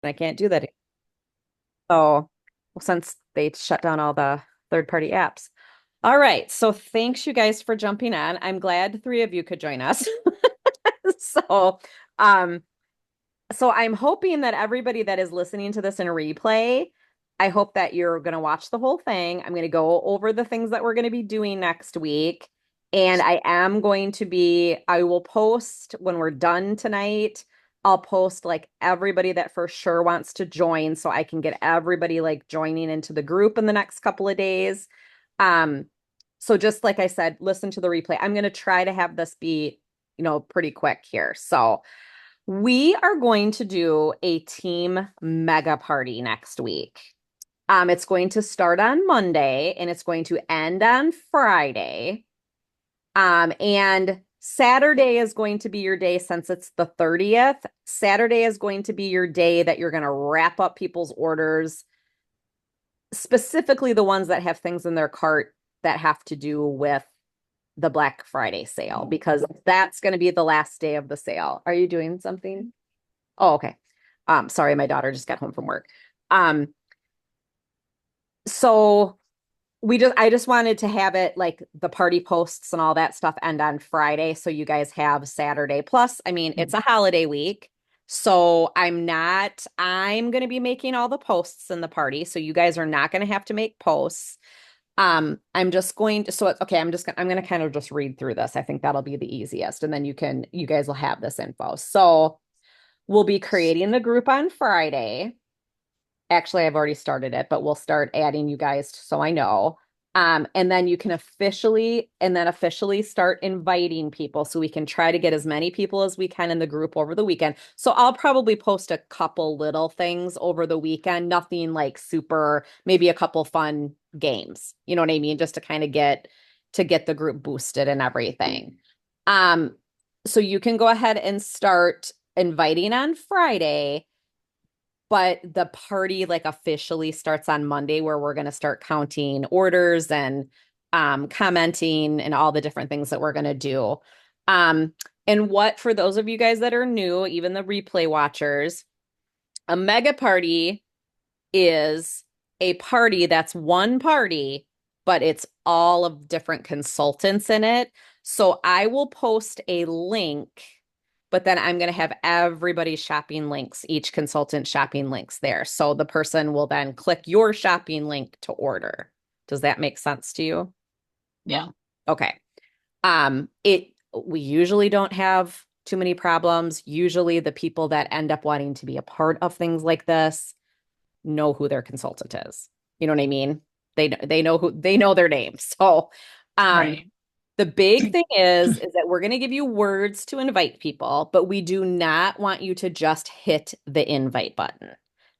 I can't do that. So, well, since they shut down all the third-party apps. All right. So thanks you guys for jumping on. I'm glad three of you could join us. So, um, so I'm hoping that everybody that is listening to this in replay, I hope that you're going to watch the whole thing. I'm going to go over the things that we're going to be doing next week. And I will post when we're done tonight. I'll post like everybody that for sure wants to join so I can get everybody like joining into the group in the next couple of days. Um, so just like I said, listen to the replay. I'm going to try to have this be, pretty quick here. So, we are going to do a team mega party next week. It's going to start on Monday and it's going to end on Friday. And Saturday is going to be your day since it's the 30th. Saturday is going to be your day that you're going to wrap up people's orders, specifically the ones that have things in their cart that have to do with the Black Friday sale, because that's going to be the last day of the sale. Are you doing something? Oh, okay. Sorry, my daughter just got home from work. Um, so I just wanted to have it like the party posts and all that stuff end on Friday. So you guys have Saturday. Plus, I mean, it's a holiday week. So I'm going to be making all the posts in the party. So you guys are not going to have to make posts. I'm just going to, so okay, I'm going to kind of just read through this. I think that'll be the easiest. And then you guys will have this info. So we'll be creating the group on Friday. Actually, I've already started it, but we'll start adding you guys so I know. And then you can officially start inviting people so we can try to get as many people as we can in the group over the weekend. So I'll probably post a couple little things over the weekend, nothing like super, maybe a couple fun games. You know what I mean? Just to kind of get the group boosted and everything. Um, so you can go ahead and start inviting on Friday, but the party like officially starts on Monday where we're going to start counting orders and commenting and all the different things that we're going to do. Um, and what, for those of you guys that are new, even the replay watchers, a mega party is a party that's one party, but it's all of different consultants in it. So I will post a link, but then I'm going to have everybody's shopping links, each consultant shopping links there. So the person will then click your shopping link to order. Does that make sense to you? Yeah. Okay. We usually don't have too many problems. Usually the people that end up wanting to be a part of things like this know who their consultant is. You know what I mean? They know their name. So, um, Right. the big thing is that we're going to give you words to invite people, but we do not want you to just hit the invite button.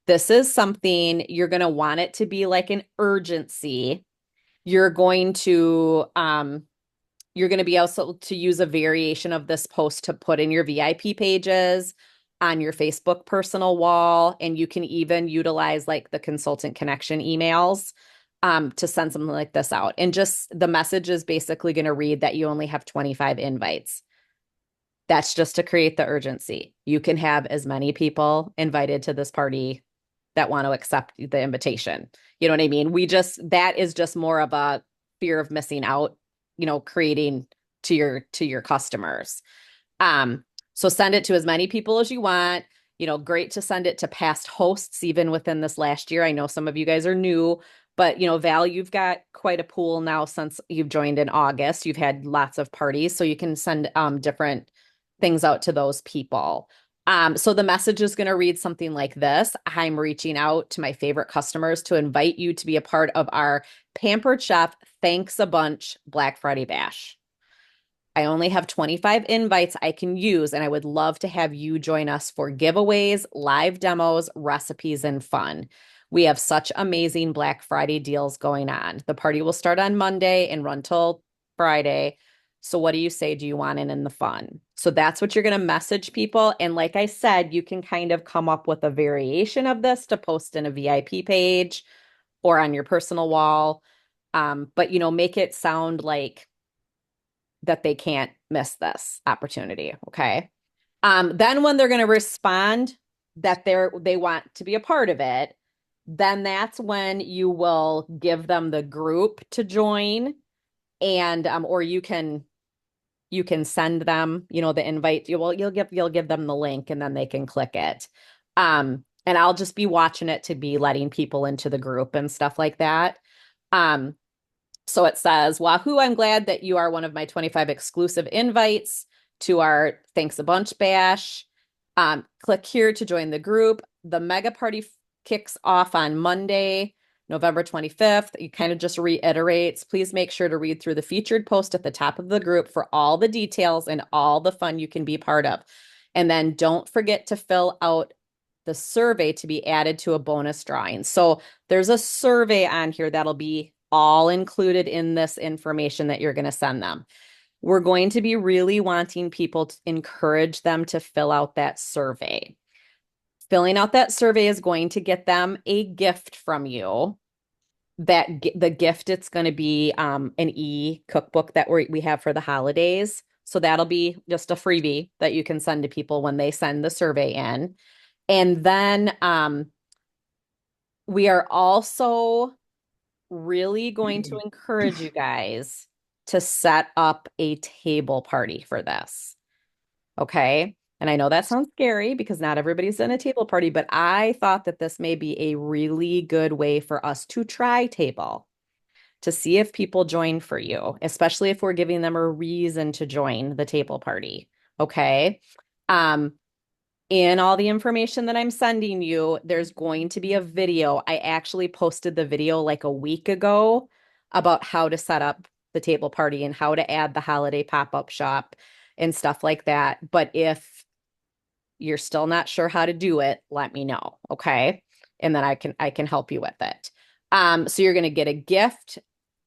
This is something you're going to want it to be like an urgency. You're going to um you're going to be able to use a variation of this post to put in your VIP pages, on your Facebook personal wall, and you can even utilize like the consultant connection emails to send something like this out. And just the message is basically going to read that you only have 25 invites. That's just to create the urgency. You can have as many people invited to this party that want to accept the invitation. You know what I mean? That is just more of a fear of missing out, creating to your customers. Um, so send it to as many people as you want. Great to send it to past hosts, even within this last year. I know some of you guys are new, but Val, you've got quite a pool now since you've joined in August. You've had lots of parties, so you can send different things out to those people. So the message is going to read something like this. I'm reaching out to my favorite customers to invite you to be a part of our Pampered Chef Thanks a Bunch Black Friday Bash. I only have 25 invites I can use, and I would love to have you join us for giveaways, live demos, recipes, and fun. We have such amazing Black Friday deals going on. The party will start on Monday and run till Friday. So, what do you say? Do you want in the fun? So, that's what you're going to message people. And, like I said, you can kind of come up with a variation of this to post in a VIP page or on your personal wall. But, make it sound like that they can't miss this opportunity. Okay. Then when they're going to respond, that they want to be a part of it, then that's when you will give them the group to join, and or you can send them, the invite. You'll give them the link and then they can click it. And I'll just be watching it to be letting people into the group and stuff like that. Um, so it says, Wahoo, I'm glad that you are one of my 25 exclusive invites to our Thanks a Bunch bash. Click here to join the group. The mega party kicks off on Monday, November 25th. It kind of just reiterates, please make sure to read through the featured post at the top of the group for all the details and all the fun you can be part of. And then don't forget to fill out the survey to be added to a bonus drawing. So there's a survey on here that'll be all included in this information that you're going to send them. We're going to be really wanting people to encourage them to fill out that survey. Filling out that survey is going to get them a gift from you. The gift, it's going to be an e-cookbook that we have for the holidays. So that'll be just a freebie that you can send to people when they send the survey in. And then we are also really going to encourage you guys to set up a table party for this. Okay. And I know that sounds scary because not everybody's in a table party, but I thought that this may be a really good way for us to try table to see if people join for you, especially if we're giving them a reason to join the table party. Okay. In all the information that I'm sending you, there's going to be a video. I actually posted the video like a week ago about how to set up the table party and how to add the holiday pop-up shop and stuff like that. But if you're still not sure how to do it, let me know, okay? And then I can help you with it. So you're going to get a gift.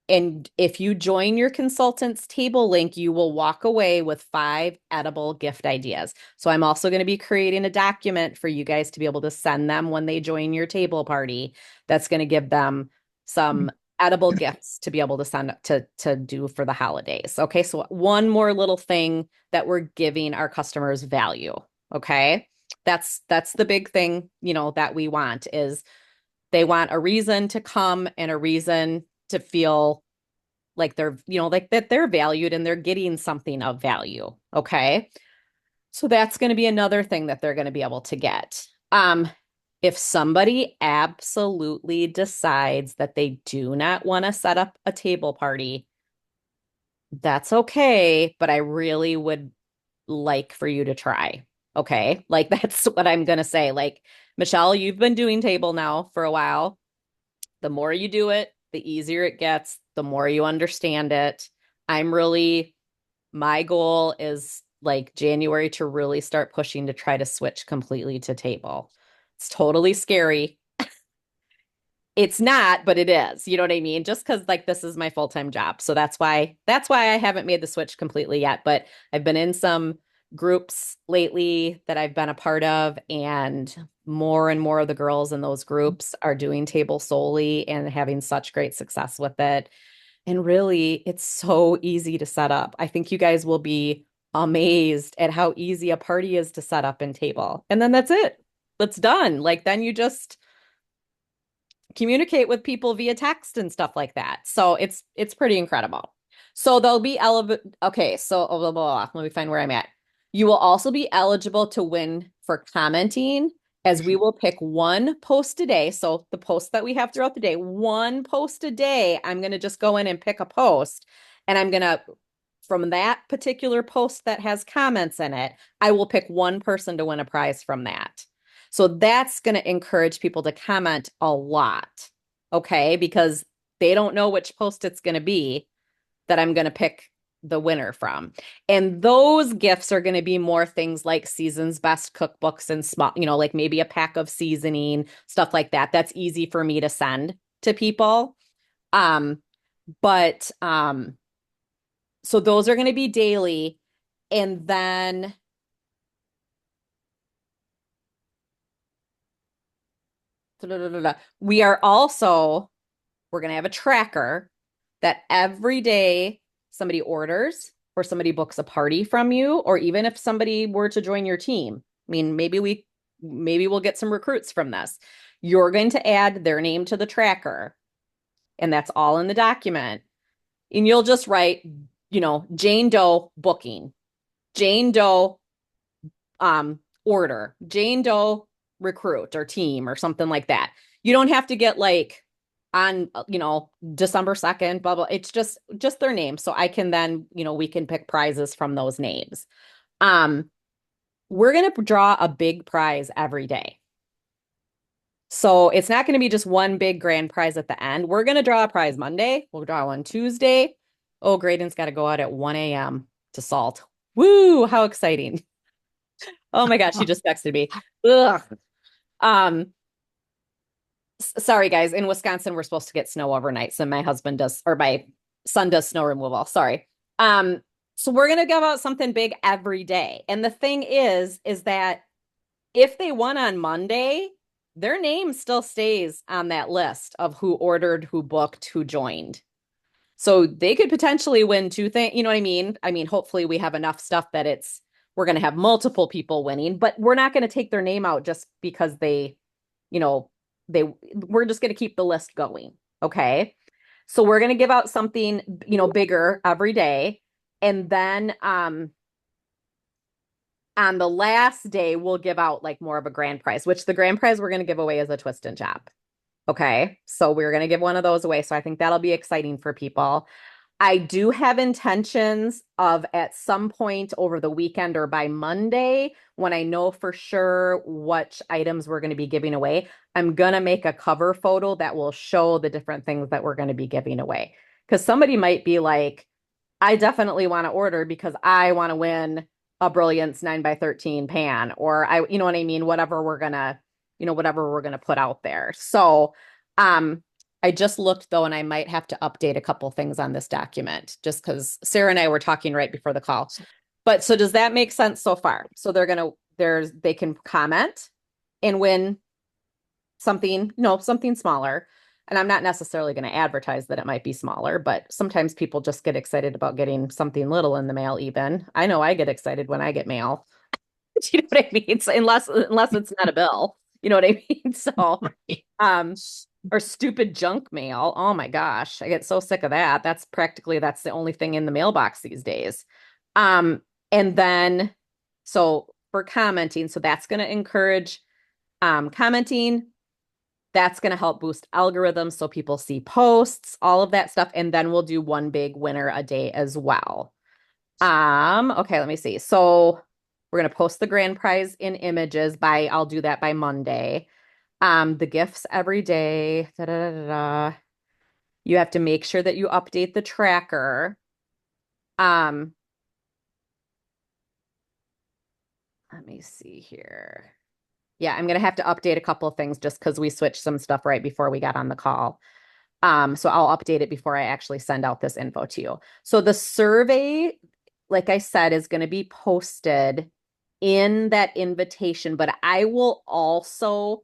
And if you join your consultant's table link, you will walk away with 5 edible gift ideas. So I'm also going to be creating a document for you guys to be able to send them when they join your table party. That's going to give them some edible gifts to be able to send to do for the holidays. Okay, so one more little thing that we're giving our customers value. Okay, that's the big thing, that we want is they want a reason to come and a reason to feel like they're, like that they're valued and they're getting something of value. Okay. So that's going to be another thing that they're going to be able to get. If somebody absolutely decides that they do not want to set up a table party, that's okay, but I really would like for you to try. Okay. Like that's what I'm going to say. Like, Michelle, you've been doing table now for a while. The more you do it, the easier it gets, the more you understand it. My goal is like January to really start pushing to try to switch completely to table. It's totally scary. It's not, but it is. You know what I mean? Just because like this is my full-time job. So that's why I haven't made the switch completely yet. But I've been in some groups lately that I've been a part of, and more of the girls in those groups are doing table solely and having such great success with it. And really, it's so easy to set up. I think you guys will be amazed at how easy a party is to set up and table. And then that's it. That's done. Like then you just communicate with people via text and stuff like that. So it's pretty incredible. So they'll be okay, so blah, blah, blah. Let me find where I'm at. You will also be eligible to win for commenting, as we will pick one post a day. So the posts that we have throughout the day, one post a day, I'm going to just go in and pick a post, and I'm going to, from that particular post that has comments in it, I will pick one person to win a prize from that. So that's going to encourage people to comment a lot, okay? Because they don't know which post it's going to be that I'm going to pick the winner from. And those gifts are going to be more things like season's best cookbooks and small, like maybe a pack of seasoning, stuff like that. That's easy for me to send to people. But so those are going to be daily. And then we are also, we're going to have a tracker that every day somebody orders or somebody books a party from you, or even if somebody were to join your team. I mean, maybe maybe we'll get some recruits from this. You're going to add their name to the tracker, and that's all in the document. And you'll just write, Jane Doe booking, Jane Doe order, Jane Doe recruit or team or something like that. You don't have to get like on, December 2nd, blah, blah. It's just their name. So I can then, we can pick prizes from those names. Um, we're going to draw a big prize every day. So it's not going to be just one big grand prize at the end. We're going to draw a prize Monday. We'll draw one Tuesday. Oh, Graydon's got to go out at 1 a.m. to Salt. Woo, how exciting. Oh my gosh, she just texted me. Ugh. Um, Sorry guys, in Wisconsin we're supposed to get snow overnight. So my husband does, or my son does snow removal. Sorry. So we're gonna give out something big every day. And the thing is that if they won on Monday, their name still stays on that list of who ordered, who booked, who joined. So they could potentially win two things. You know what I mean? I mean, hopefully we have enough stuff that we're going to have multiple people winning, but we're not going to take their name out just because you know, we're just going to keep the list going. Okay. So we're going to give out something, bigger every day. And then, on the last day, we'll give out like more of a grand prize, which the grand prize we're going to give away is a twist and jab. Okay. So we're going to give one of those away. So I think that'll be exciting for people. I do have intentions of at some point over the weekend or by Monday, when I know for sure which items we're going to be giving away, I'm going to make a cover photo that will show the different things that we're going to be giving away. Because somebody might be like, I definitely want to order because I want to win a Brilliance 9x13 pan, or you know what I mean? Whatever we're gonna put out there. So, I just looked though, and I might have to update a couple things on this document just because Sarah and I were talking right before the call. But so does that make sense so far? So they can comment and win something, something smaller. And I'm not necessarily going to advertise that it might be smaller, but sometimes people just get excited about getting something little in the mail even. I know I get excited when I get mail. Do you know what I mean? So unless it's not a bill. You know what I mean? So, um, or stupid junk mail. Oh my gosh, I get so sick of that. That's the only thing in the mailbox these days. And then so for commenting, so that's going to encourage commenting. That's going to help boost algorithms so people see posts, all of that stuff. And then we'll do one big winner a day as well. Okay, let me see. So we're going to post the grand prize in images I'll do that by Monday. The gifts every day. Da, da, da, da, da. You have to make sure that you update the tracker. Um, Let me see here. Yeah, I'm gonna have to update a couple of things just because we switched some stuff right before we got on the call. So I'll update it before I actually send out this info to you. So the survey, like I said, is going to be posted in that invitation, but I will also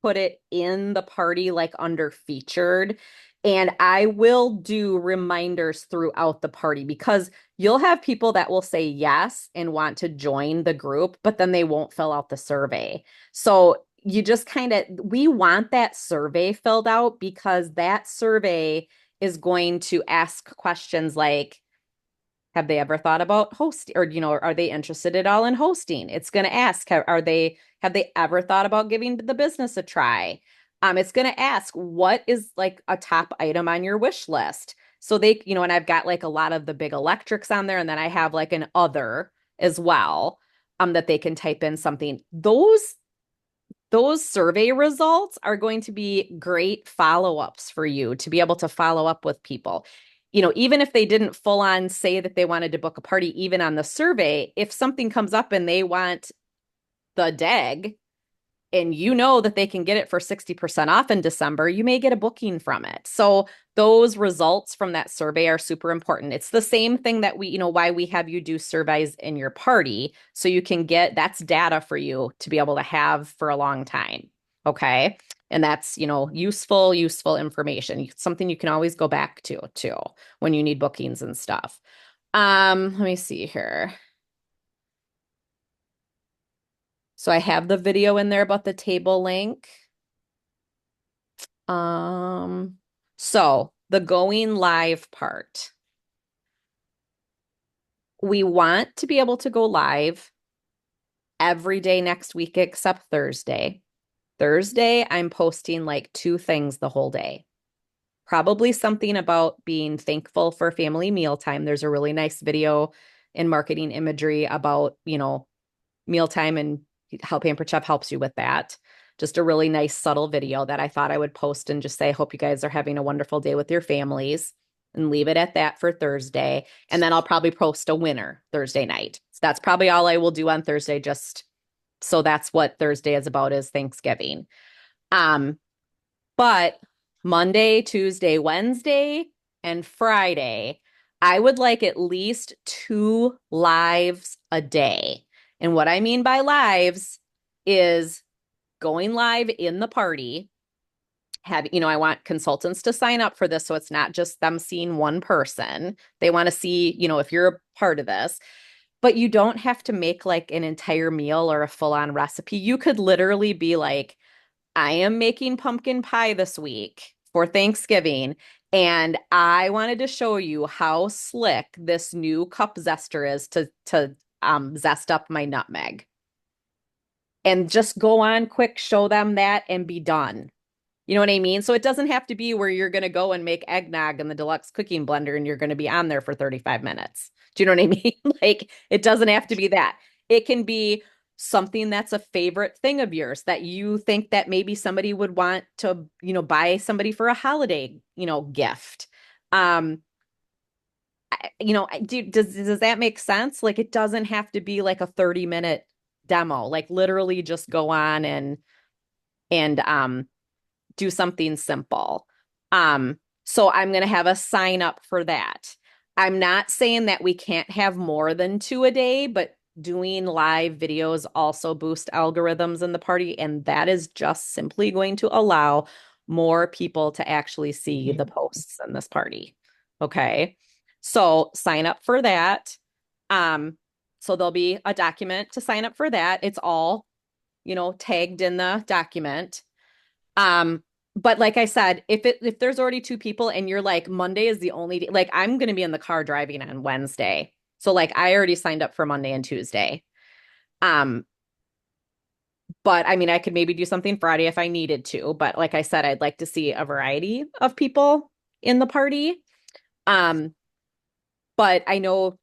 put it in the party like under featured. And I will do reminders throughout the party because you'll have people that will say yes and want to join the group, but then they won't fill out the survey. So you just we want that survey filled out because that survey is going to ask questions like, have they ever thought about hosting, or are they interested at all in hosting? It's going to ask, have they ever thought about giving the business a try? It's going to ask, what is like a top item on your wish list? So and I've got like a lot of the big electrics on there, and then I have like an other as well, that they can type in something. Those survey results are going to be great follow-ups for you to be able to follow up with people. Even if they didn't full on say that they wanted to book a party, even on the survey, if something comes up and they want the DEG and that they can get it for 60% off in December, you may get a booking from it. So those results from that survey are super important. It's the same thing that why we have you do surveys in your party. So you can that's data for you to be able to have for a long time. Okay. And that's, useful information, something you can always go back to too, when you need bookings and stuff. Let me see here. So I have the video in there about the table link. Um, so the going live part. We want to be able to go live every day next week except Thursday. Thursday, I'm posting like two things the whole day. Probably something about being thankful for family mealtime. There's a really nice video in marketing imagery about, mealtime and how Pampered Chef helps you with that. Just a really nice, subtle video that I thought I would post and just say, hope you guys are having a wonderful day with your families and leave it at that for Thursday. And then I'll probably post a winner Thursday night. So that's probably all I will do on Thursday, just so that's what Thursday is about is Thanksgiving. Um, but Monday, Tuesday, Wednesday, and Friday, I would like at least two lives a day. And what I mean by lives is going live in the party. I want consultants to sign up for this so it's not just them seeing one person. They want to see, if you're a part of this, but you don't have to make like an entire meal or a full-on recipe. You could literally be like, I am making pumpkin pie this week for Thanksgiving, and I wanted to show you how slick this new cup zester is to zest up my nutmeg. And just go on quick, show them that, and be done. You know what I mean? So it doesn't have to be where you're going to go and make eggnog in the deluxe cooking blender and you're going to be on there for 35 minutes. Do you know what I mean? Like, it doesn't have to be that. It can be something that's a favorite thing of yours that you think that maybe somebody would want to, buy somebody for a holiday, gift. Um, does that make sense? Like, it doesn't have to be like a 30-minute demo. Like, literally just go on and do something simple. So I'm going to have a sign up for that. I'm not saying that we can't have more than two a day, but doing live videos also boost algorithms in the party, and that is just simply going to allow more people to actually see the posts in this party. Okay. So sign up for that. So there'll be a document to sign up for that. It's all, tagged in the document. Um, but like I said, if there's already two people and you're like Monday is the only day, like I'm gonna be in the car driving on Wednesday. So like I already signed up for Monday and Tuesday. Um, but I mean I could maybe do something Friday if I needed to, but like I said, I'd like to see a variety of people in the party. Um, but I know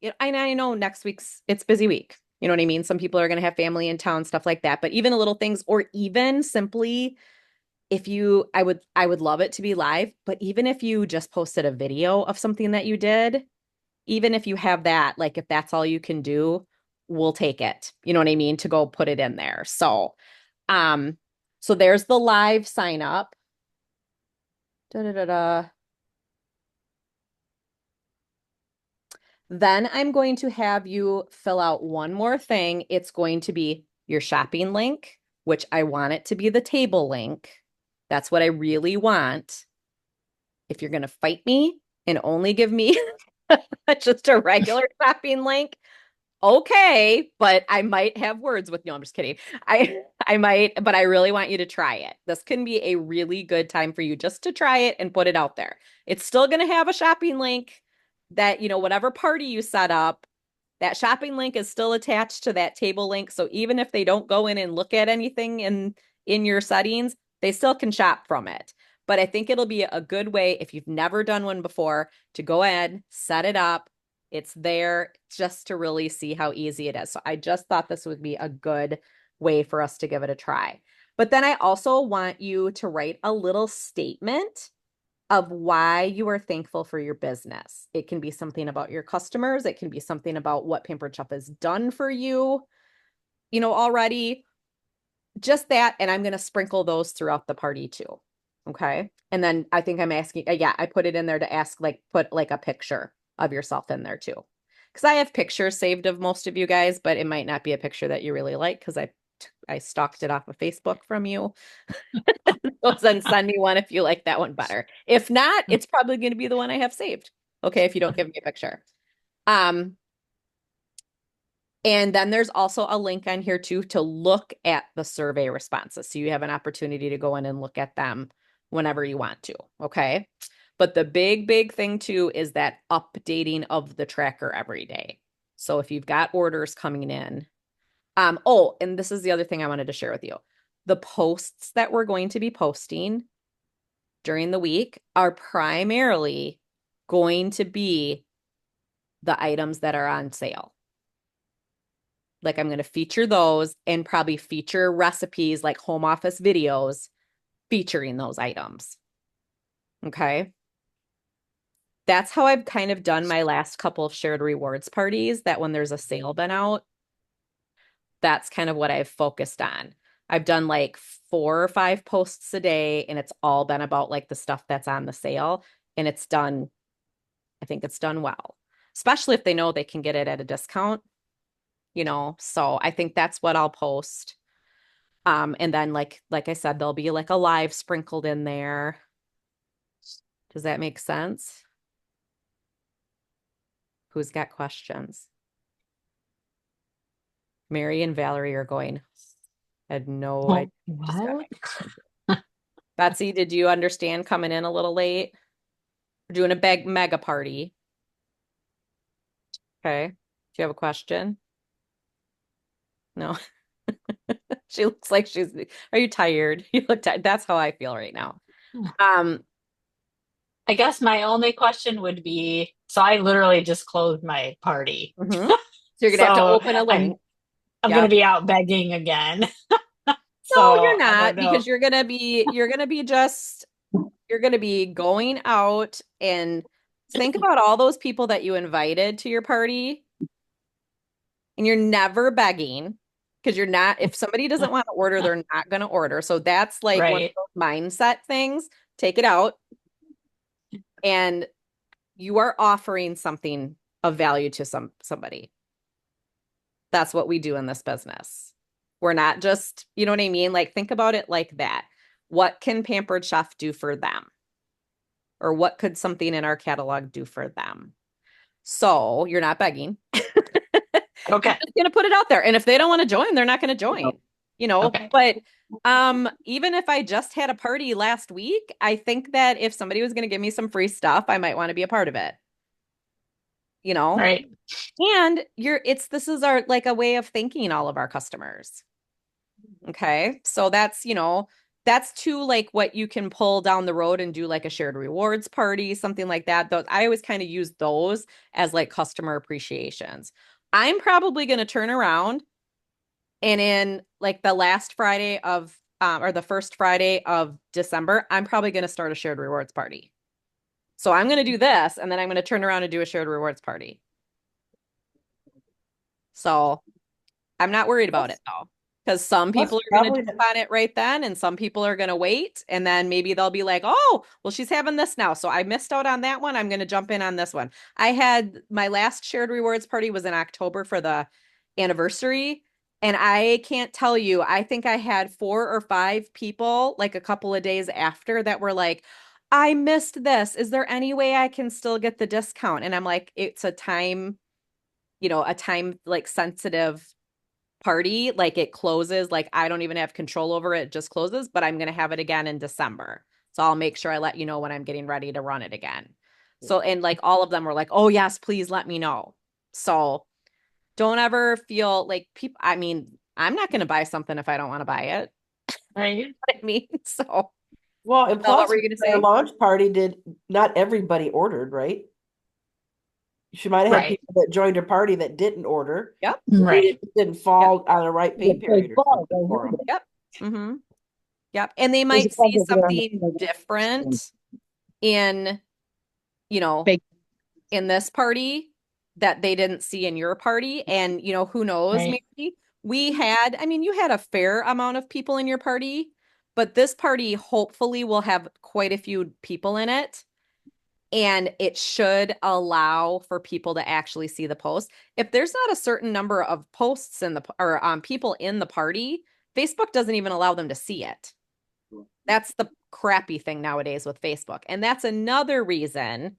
next week's it's busy week. You know what I mean? Some people are gonna have family in town, stuff like that. But even the little things, or even simply if I would love it to be live, but even if you just posted a video of something that you did, even if you have that, like if that's all you can do, we'll take it. You know what I mean? To go put it in there. Um, so there's the live sign up. Da, da, da, da. Then I'm going to have you fill out one more thing. It's going to be your shopping link, which I want it to be the table link. That's what I really want. If you're going to fight me and only give me just a regular shopping link, okay, but I might have words with, no, I'm just kidding. I might, but I really want you to try it. This can be a really good time for you just to try it and put it out there. It's still going to have a shopping link that, whatever party you set up, that shopping link is still attached to that table link. So even if they don't go in and look at anything in your settings, they still can shop from it. But I think it'll be a good way if you've never done one before to go ahead, set it up. It's there just to really see how easy it is. So I just thought this would be a good way for us to give it a try. But then I also want you to write a little statement of why you are thankful for your business. It can be something about your customers. It can be something about what Pampered Chef has done for you, already. Just that. And I'm going to sprinkle those throughout the party too. Okay. And then I think I'm asking, yeah, I put it in there to ask, like, put like a picture of yourself in there too. Because I have pictures saved of most of you guys, but it might not be a picture that you really like because I stalked it off of Facebook from you. So then send me one if you like that one better. If not, it's probably going to be the one I have saved. Okay, if you don't give me a picture. Um, And then there's also a link on here too to look at the survey responses. So you have an opportunity to go in and look at them whenever you want to. Okay. But the big thing too is that updating of the tracker every day. So if you've got orders coming in, oh, and this is the other thing I wanted to share with you. The posts that we're going to be posting during the week are primarily going to be the items that are on sale. Like I'm going to feature those and probably feature recipes like home office videos featuring those items. Okay. That's how I've kind of done my last couple of shared rewards parties, that when there's a sale been out, that's kind of what I've focused on. I've done like 4 or 5 posts a day, and it's all been about like the stuff that's on the sale. And it's done, I think it's done well, especially if they know they can get it at a discount, you know. So I think that's what I'll post. And then like I said, there'll be like a live sprinkled in there. Does that make sense? Who's got questions? Mary and Valerie are going. I had no Oh, idea. Just got what? Betsy, did you understand coming in a little late? We're doing a big mega party. Okay. Do you have a question? No. She looks like she's, are you tired? You look tired. That's how I feel right now. Um, I guess my only question would be, so I literally just closed my party. mhm. So you're gonna have to So open a I'm link. I'm gonna Yep. be out begging again. No, So you're I don't not, because know. you're gonna be going out, and think about all those people that you invited to your party, and you're never begging, because you're not, if somebody doesn't want to order, they're not gonna order. So that's like one of Right. those mindset things. Take it out, and you are offering something of value to somebody. That's what we do in this business. We're not just, you know what I mean? Like, think about it like that. What can Pampered Chef do for them? Or what could something in our catalog do for them? So you're not begging. You're Okay. just going to put it out there. And if they don't want to join, they're not going to join, you know. Okay. But even if I just had a party last week, I think that if somebody was going to give me some free stuff, I might want to be a part of it, you know. Right. And this is our like a way of thanking all of our customers. Okay. So that's, that's too like what you can pull down the road and do like a shared rewards party, something like that. Those, I always kind of use those as like customer appreciations. I'm probably going to turn around and in like the last Friday of, or the first Friday of December, I'm probably going to start a shared rewards party. So I'm going to do this, and then I'm going to turn around and do a shared rewards party. So I'm not worried about it That's though, because some that's people are going to probably jump on it right then, and some people are going to wait, and then maybe they'll be like, "Oh, well, she's having this now, so I missed out on that one. I'm going to jump in on this one." I had my last shared rewards party was in October for the anniversary, and I can't tell you, I think I had 4 or 5 people like a couple of days after that were like, "I missed this. Is there any way I can still get the discount?" And I'm like, "It's a time, a time like sensitive party, like it closes, like I don't even have control over it, it just closes, but I'm going to have it again in December. So I'll make sure I let you know when I'm getting ready to run it again." So, and like all of them were like, "Oh, yes, please let me know." So don't ever feel like people, I mean, I'm not going to buy something if I don't want to buy it. Right. I mean, so, well, and so what plus were you going to our say? launch party did not everybody ordered, right? She might have had Right. people that joined her party that didn't order. Yep. Maybe Right. it didn't Yep. fall on the right pay period or something for them. Yep. Mm-hmm. Yep. And they might see something different in, you know, in this party that they didn't see in your party. And, who knows, Right. maybe I mean, you had a fair amount of people in your party, but this party hopefully will have quite a few people in it. And it should allow for people to actually see the post. If there's not a certain number of posts or people in the party, Facebook doesn't even allow them to see it. That's the crappy thing nowadays with Facebook. And that's another reason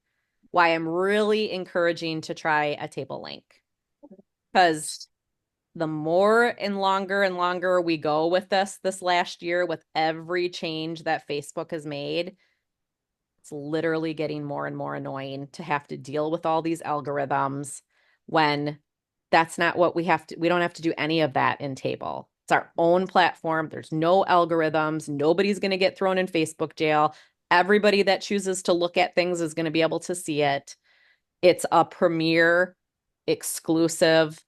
why I'm really encouraging to try a table link. Because the more and longer we go with this last year, with every change that Facebook has made, it's literally getting more and more annoying to have to deal with all these algorithms when that's not what we don't have to do any of that in Table. It's our own platform. There's no algorithms. Nobody's going to get thrown in Facebook jail. Everybody that chooses to look at things is going to be able to see it. It's a premier exclusive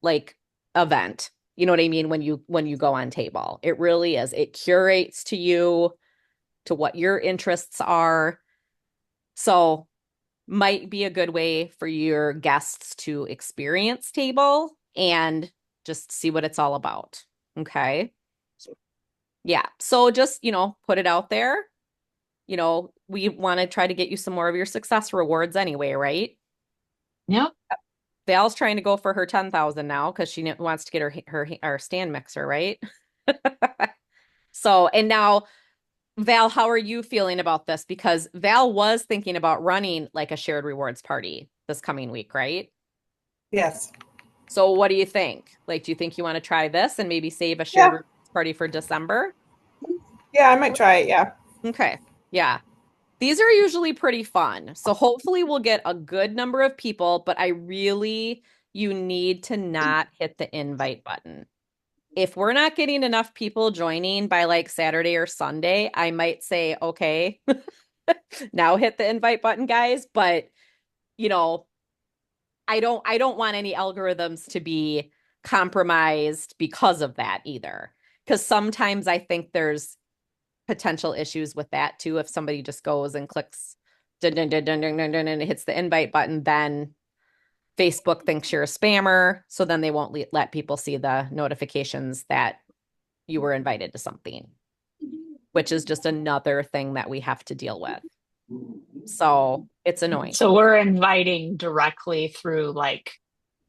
like event. You know what I mean? When you go on Table, it really is. It curates to you, to what your interests are. So might be a good way for your guests to experience Table and just see what it's all about. Okay. Yeah. So just, put it out there. We want to try to get you some more of your success rewards anyway, right? Yep. Val's trying to go for her 10,000 now because she wants to get her stand mixer, right? So, and now Val, how are you feeling about this? Because Val was thinking about running like a shared rewards party this coming week, right? Yes. So what do you think? Like, do you think you want to try this and maybe save a shared Yeah. rewards party for December? Yeah, I might try it. Yeah. Okay. Yeah. These are usually pretty fun. So hopefully we'll get a good number of people, but you need to not hit the invite button. If we're not getting enough people joining by like Saturday or Sunday, I might say, okay, now hit the invite button, guys. But you know, I don't want any algorithms to be compromised because of that either. Because sometimes I think there's potential issues with that too. If somebody just goes and clicks dun, dun, dun, dun, dun, dun, dun, and hits the invite button, then Facebook thinks you're a spammer. So then they won't let people see the notifications that you were invited to something, which is just another thing that we have to deal with. So it's annoying. So we're inviting directly through like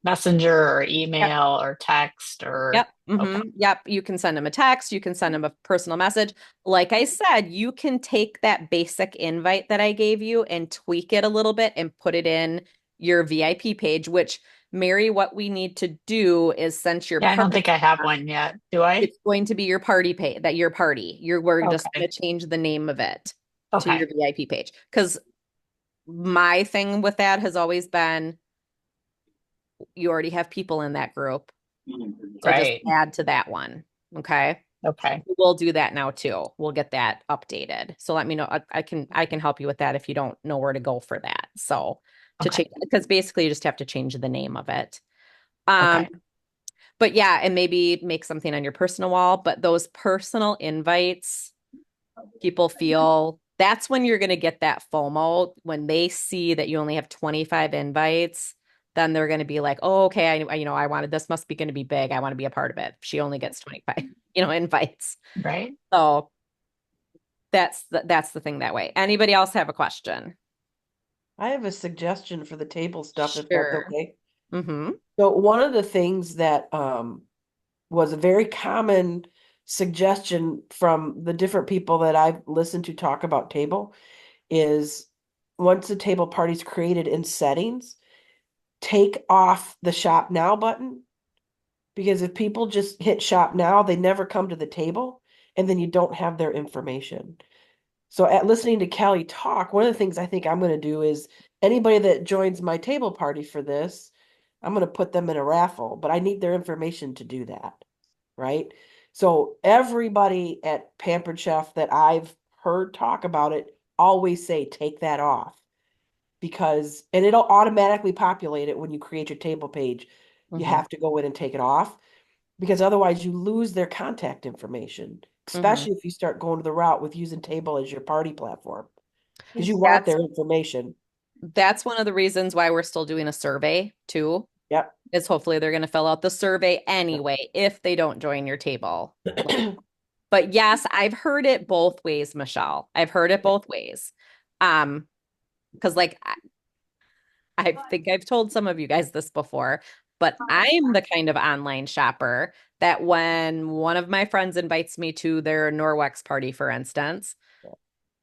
Messenger or Yep. email or text or Yep. okay. Yep. You can send them a text. You can send them a personal message. Like I said, you can take that basic invite that I gave you and tweak it a little bit and put it in your VIP page, which, Mary, what we need to do is, since your Yeah, I don't party, think I have one yet. Do I? it's going to be your party page, we're just going Okay. to change the name of it to your Okay. VIP page. Because my thing with that has always been, you already have people in that group. So just Right. add to that one. Okay. Okay. We'll do that now too. We'll get that updated. So let me know. I can help you with that if you don't know where to go for that. So to Okay. change, because basically you just have to change the name of it. Um, Okay. but yeah, and maybe make something on your personal wall. But those personal invites, people feel that's when you're going to get that FOMO when they see that you only have 25 invites. Then they're going to be like, "Oh, okay, I wanted this. Must be going to be big. I want to be a part of it." She only gets 25, invites. Right. So that's the thing that way. Anybody else have a question? I have a suggestion for the table stuff, if that's Sure. okay. Mm-hmm. So one of the things that was a very common suggestion from the different people that I've listened to talk about table is, once the table party's created in settings, take off the shop now button, because if people just hit shop now, they never come to the table, and then you don't have their information. So at listening to Callie talk, one of the things I think I'm going to do is, anybody that joins my table party for this, I'm going to put them in a raffle, but I need their information to do that, right? So everybody at Pampered Chef that I've heard talk about it always say take that off, because, and it'll automatically populate it when you create your table page. You Mm-hmm. have to go in and take it off, because otherwise you lose their contact information, Mm-hmm. especially if you start going to the route with using Table as your party platform, because you want That's their information. that's one of the reasons why we're still doing a survey too, Yep. is hopefully they're going to fill out the survey anyway if they don't join your table. But yes, I've heard it both ways, Michelle. I've heard it both ways. Because like I think I've told some of you guys this before, but I'm the kind of online shopper that when one of my friends invites me to their Norwex party, for instance,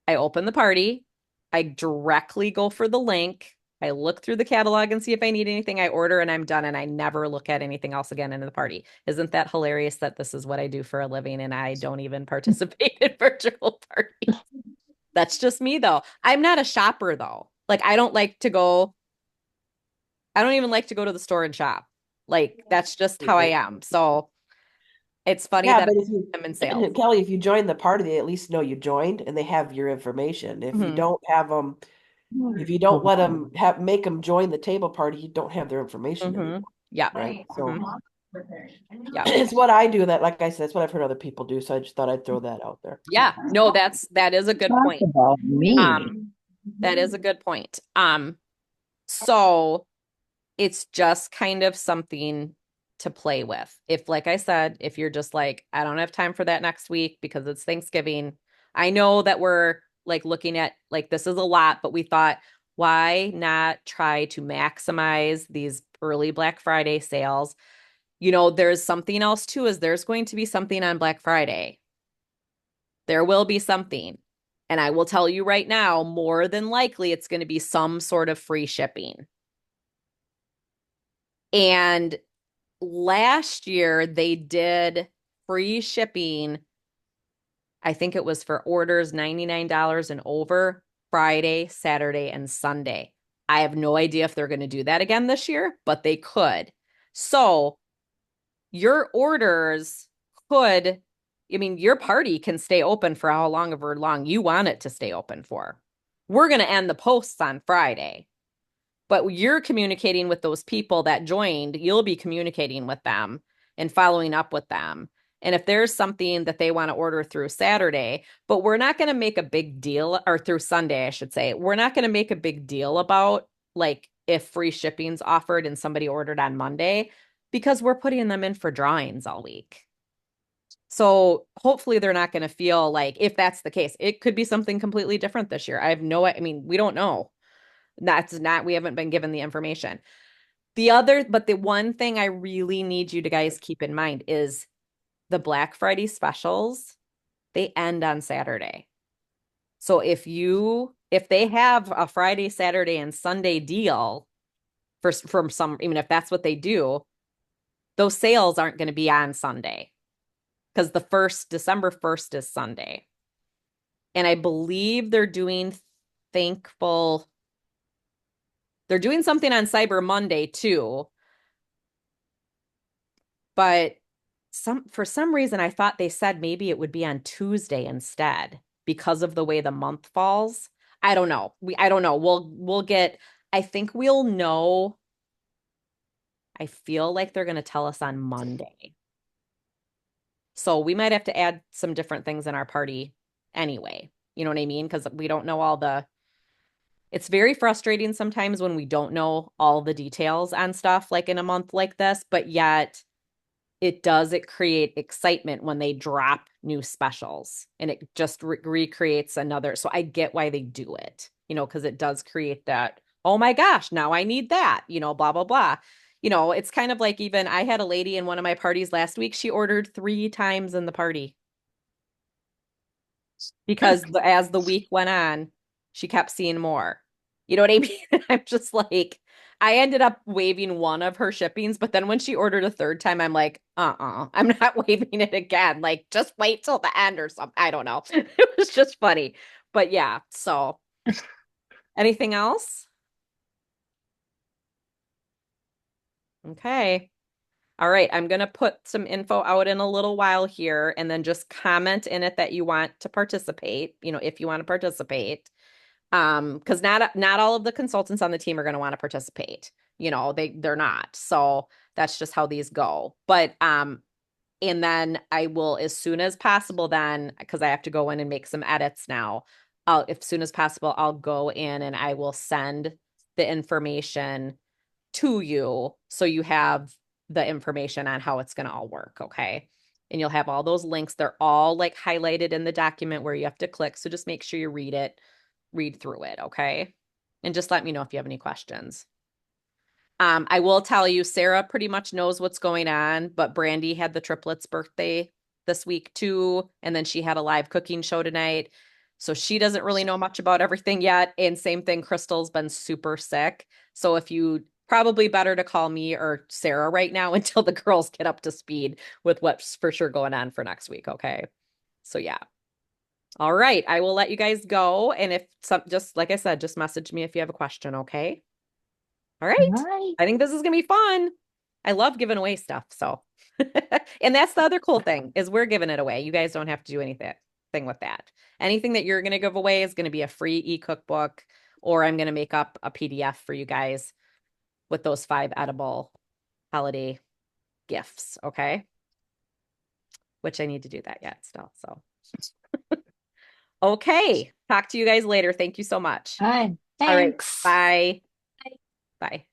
I open the party, I directly go for the link, I look through the catalog and see if I need anything, I order and I'm done, and I never look at anything else again in the party. Isn't that hilarious that this is what I do for a living and I don't even participate in virtual parties? That's just me though. I'm not a shopper though. Like I don't even like to go to the store and shop. Like that's just how I am. So it's funny Yeah, that but if you, I'm in sales. Kelly, if you join the party, they at least know you joined and they have your information. If you Mhm. don't have them, if you don't let them make them join the table party, you don't have their information anymore, Mhm. Yeah. right? So Mhm. Yeah. it's what I do. That, like I said, it's what I've heard other people do. So I just thought I'd throw that out there. Yeah. No, that is a good Talk point. about me. That is a good point. So it's just kind of something to play with. If, like I said, if you're just like, I don't have time for that next week because it's Thanksgiving. I know that we're like looking at like this is a lot, but we thought, why not try to maximize these early Black Friday sales? There's something else too, is there's going to be something on Black Friday. There will be something. And I will tell you right now, more than likely, it's going to be some sort of free shipping. And last year, they did free shipping. I think it was for orders $99 and over Friday, Saturday, and Sunday. I have no idea if they're going to do that again this year, but they could. So your orders could, your party can stay open for how long you want it to stay open for. We're going to end the posts on Friday, but you're communicating with those people that joined. You'll be communicating with them and following up with them. And if there's something that they want to order through Saturday, but we're not going to make a big deal, or through Sunday, I should say, we're not going to make a big deal about like if free shipping's offered and somebody ordered on Monday, because we're putting them in for drawings all week. So hopefully they're not going to feel like, if that's the case, it could be something completely different this year. We don't know. We haven't been given the information. But the one thing I really need you to guys keep in mind is the Black Friday specials, they end on Saturday. So if they have a Friday, Saturday, and Sunday deal from some, even if that's what they do, those sales aren't going to be on Sunday because December 1st is Sunday. And I believe thankful, they're doing something on Cyber Monday too. But for some reason, I thought they said maybe it would be on Tuesday instead because of the way the month falls. I don't know. I don't know. I think we'll know. I feel like they're going to tell us on Monday. So we might have to add some different things in our party anyway. You know what I mean? Because we don't know it's very frustrating sometimes when we don't know all the details on stuff like in a month like this, but yet it create excitement when they drop new specials, and it just recreates another. So I get why they do it, because it does create that, oh my gosh, now I need that, blah, blah, blah. It's kind of like, even I had a lady in one of my parties last week, she ordered 3 times in the party because as the week went on, she kept seeing more. You know what I mean? I'm just like, I ended up waiving one of her shippings, but then when she ordered a third time, I'm like, I'm not waiving it again. Like, just wait till the end or something. I don't know. It was just funny. But yeah, so anything else? Okay. All right, I'm going to put some info out in a little while here, and then just comment in it that you want to participate, if you want to participate. Because not all of the consultants on the team are going to want to participate. They're not. So that's just how these go. But and then I will, as soon as possible, then, because I have to go in and make some edits now, as soon as possible, I'll go in and I will send the information to you so you have the information on how it's going to all work. Okay. And you'll have all those links. They're all like highlighted in the document where you have to click. So just make sure you read through it. Okay. And just let me know if you have any questions. I will tell you, Sarah pretty much knows what's going on, but Brandy had the triplets' birthday this week too. And then she had a live cooking show tonight. So she doesn't really know much about everything yet. And same thing, Crystal's been super sick. So if you probably better to call me or Sarah right now until the girls get up to speed with what's for sure going on for next week. Okay. So yeah. All right. I will let you guys go. And if some, just like I said, just message me if you have a question. Okay. All right. All right. I think this is going to be fun. I love giving away stuff. So, and that's the other cool thing is we're giving it away. You guys don't have to do anything with that. Anything that you're going to give away is going to be a free e-cookbook, or I'm going to make up a PDF for you guys with those 5 edible holiday gifts. Okay. Which I need to do that yet still. So, okay. Talk to you guys later. Thank you so much. All right. All right. Thanks. Bye. Bye.